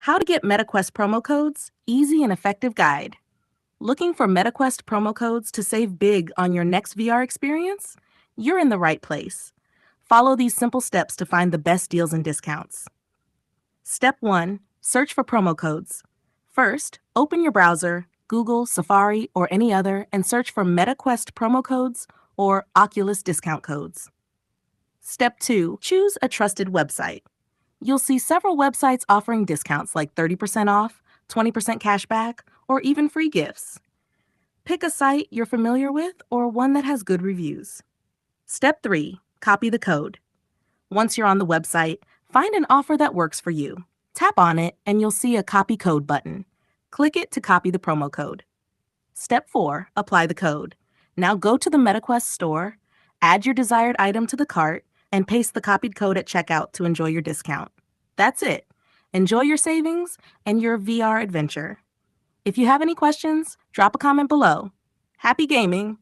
How to get MetaQuest promo codes, easy and effective guide. Looking for MetaQuest promo codes to save big on your next VR experience? You're in the right place. Follow these simple steps to find the best deals and discounts. Step 1. Search for promo codes. First, open your browser, Google, Safari, or any other, and search for MetaQuest promo codes or Oculus discount codes. Step 2. Choose a trusted website. You'll see several websites offering discounts like 30% off, 20% cash back, or even free gifts. Pick a site you're familiar with or one that has good reviews. Step 3. Copy the code. Once you're on the website, find an offer that works for you. Tap on it and you'll see a Copy Code button. Click it to copy the promo code. Step 4. Apply the code. Now go to the MetaQuest store, add your desired item to the cart, and paste the copied code at checkout to enjoy your discount. That's it. Enjoy your savings and your VR adventure. If you have any questions, drop a comment below. Happy gaming!